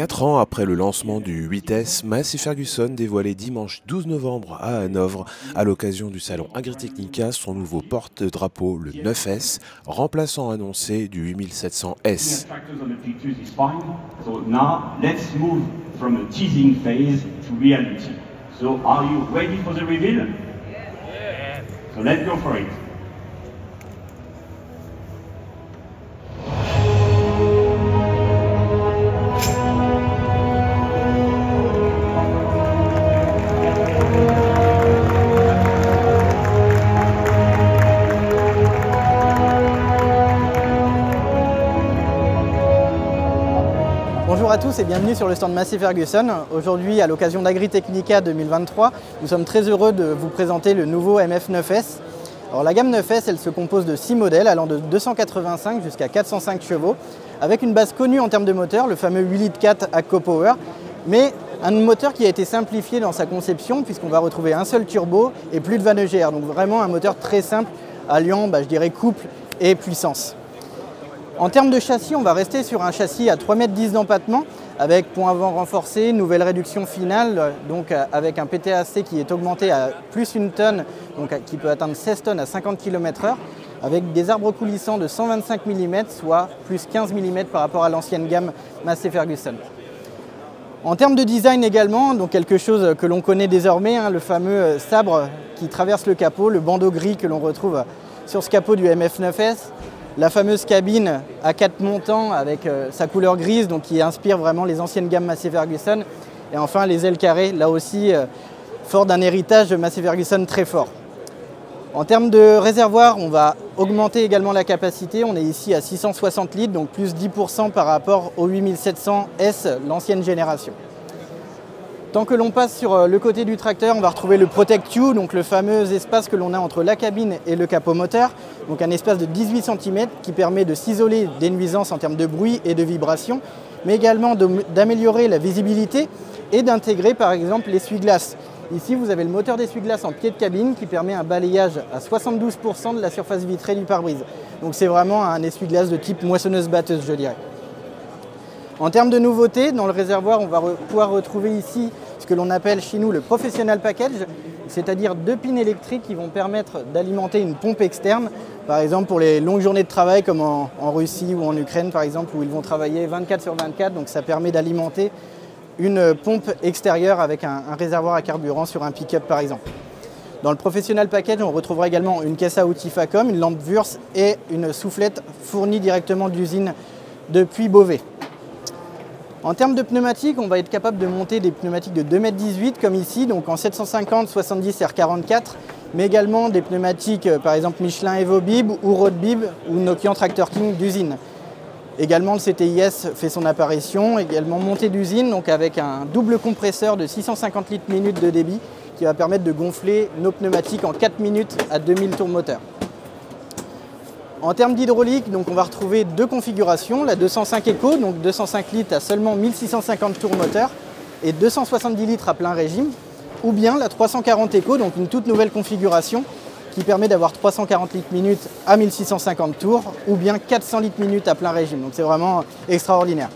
4 ans après le lancement du 8S, Massey Ferguson dévoilait dimanche 12 novembre à Hanovre, à l'occasion du salon Agritechnica, son nouveau porte-drapeau, le 9S, remplaçant annoncé du 8700S. Bonjour à tous et bienvenue sur le stand Massey Ferguson. Aujourd'hui, à l'occasion d'Agritechnica 2023, nous sommes très heureux de vous présenter le nouveau MF9S. Alors, la gamme 9S, elle se compose de 6 modèles allant de 285 jusqu'à 405 chevaux, avec une base connue en termes de moteur, le fameux 8,4 litres ACO-Power, mais un moteur qui a été simplifié dans sa conception puisqu'on va retrouver un seul turbo et plus de vannes EGR. Donc vraiment un moteur très simple, alliant, je dirais, couple et puissance. En termes de châssis, on va rester sur un châssis à 3,10 m d'empattement avec pont avant renforcé, nouvelle réduction finale, donc avec un PTAC qui est augmenté à plus 1 tonne, donc qui peut atteindre 16 tonnes à 50 km/h, avec des arbres coulissants de 125 mm, soit plus 15 mm par rapport à l'ancienne gamme Massey Ferguson. En termes de design également, donc quelque chose que l'on connaît désormais, le fameux sabre qui traverse le capot, le bandeau gris que l'on retrouve sur ce capot du MF9S. La fameuse cabine à 4 montants avec sa couleur grise, donc qui inspire vraiment les anciennes gammes Massey Ferguson. Et enfin les ailes carrées, là aussi fort d'un héritage de Massey Ferguson très fort. En termes de réservoir, on va augmenter également la capacité. On est ici à 660 litres, donc plus 10% par rapport au 8700S, l'ancienne génération. Tant que l'on passe sur le côté du tracteur, on va retrouver le Protect You, donc le fameux espace que l'on a entre la cabine et le capot moteur. Donc un espace de 18 cm qui permet de s'isoler des nuisances en termes de bruit et de vibration, mais également d'améliorer la visibilité et d'intégrer par exemple l'essuie-glace. Ici, vous avez le moteur d'essuie-glace en pied de cabine qui permet un balayage à 72% de la surface vitrée du pare-brise. Donc c'est vraiment un essuie-glace de type moissonneuse-batteuse, je dirais. En termes de nouveautés, dans le réservoir, on va pouvoir retrouver ici ce que l'on appelle chez nous le Professional Package, c'est-à-dire 2 pins électriques qui vont permettre d'alimenter une pompe externe, par exemple pour les longues journées de travail comme en Russie ou en Ukraine par exemple, où ils vont travailler 24/24, donc ça permet d'alimenter une pompe extérieure avec un réservoir à carburant sur un pick-up par exemple. Dans le Professional Package, on retrouvera également une caisse à outils Facom, une lampe Wurtz et une soufflette fournie directement de l'usine depuis Beauvais. En termes de pneumatiques, on va être capable de monter des pneumatiques de 2,18 m comme ici, donc en 750, 70 R44, mais également des pneumatiques par exemple Michelin EvoBib ou Roadbib ou Nokian Tractor King d'usine. Également le CTIS fait son apparition, également monté d'usine, donc avec un double compresseur de 650 litres minute de débit qui va permettre de gonfler nos pneumatiques en 4 minutes à 2000 tours moteur. En termes d'hydraulique, donc on va retrouver 2 configurations, la 205 Eco, donc 205 litres à seulement 1650 tours moteur et 270 litres à plein régime, ou bien la 340 Eco, donc une toute nouvelle configuration qui permet d'avoir 340 litres minute à 1650 tours, ou bien 400 litres minute à plein régime, donc c'est vraiment extraordinaire.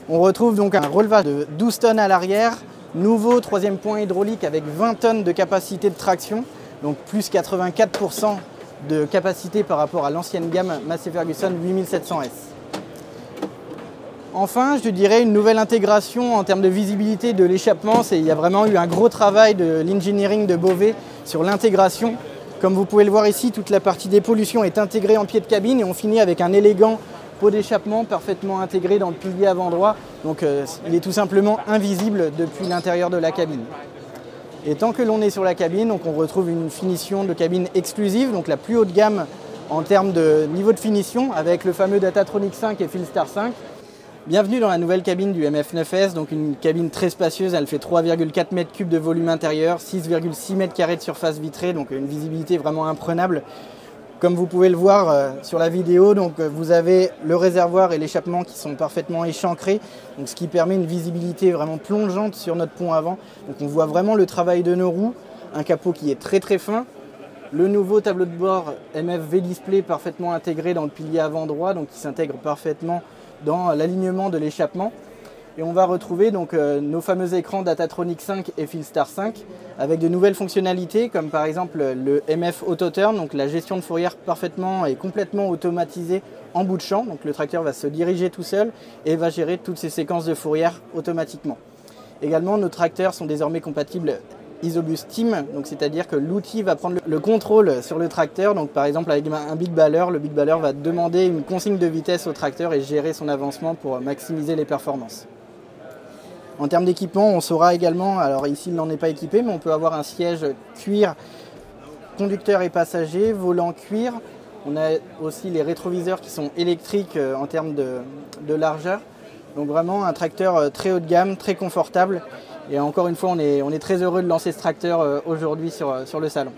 On retrouve donc un relevage de 12 tonnes à l'arrière, nouveau 3e point hydraulique avec 20 tonnes de capacité de traction, donc plus 84% de capacité par rapport à l'ancienne gamme Massey Ferguson 8700S. Enfin, je dirais une nouvelle intégration en termes de visibilité de l'échappement. Il y a vraiment eu un gros travail de l'engineering de Beauvais sur l'intégration. Comme vous pouvez le voir ici, toute la partie dépollution est intégrée en pied de cabine et on finit avec un élégant pot d'échappement parfaitement intégré dans le pilier avant droit. Donc il est tout simplement invisible depuis l'intérieur de la cabine. Et tant que l'on est sur la cabine, donc on retrouve une finition de cabine exclusive, donc la plus haute gamme en termes de niveau de finition, avec le fameux Datatronic 5 et Philstar 5. Bienvenue dans la nouvelle cabine du MF9S, donc une cabine très spacieuse, elle fait 3,4 m3 de volume intérieur, 6,6 m² de surface vitrée, donc une visibilité vraiment imprenable. Comme vous pouvez le voir sur la vidéo, donc, vous avez le réservoir et l'échappement qui sont parfaitement échancrés, donc, ce qui permet une visibilité vraiment plongeante sur notre pont avant. Donc, on voit vraiment le travail de nos roues, un capot qui est très très fin, le nouveau tableau de bord MF V-Display parfaitement intégré dans le pilier avant droit, donc qui s'intègre parfaitement dans l'alignement de l'échappement. Et on va retrouver donc nos fameux écrans Datatronic 5 et Fielstar 5 avec de nouvelles fonctionnalités comme par exemple le MF Auto-Turn, donc la gestion de fourrière parfaitement et complètement automatisée en bout de champ. Donc le tracteur va se diriger tout seul et va gérer toutes ces séquences de fourrière automatiquement. Également, nos tracteurs sont désormais compatibles Isobus Team, c'est-à-dire que l'outil va prendre le contrôle sur le tracteur. Donc par exemple avec un big baller, le big baller va demander une consigne de vitesse au tracteur et gérer son avancement pour maximiser les performances. En termes d'équipement, on saura également, alors ici il n'en est pas équipé, mais on peut avoir un siège cuir, conducteur et passager, volant cuir. On a aussi les rétroviseurs qui sont électriques en termes de largeur. Donc vraiment un tracteur très haut de gamme, très confortable. Et encore une fois, on est très heureux de lancer ce tracteur aujourd'hui sur le salon.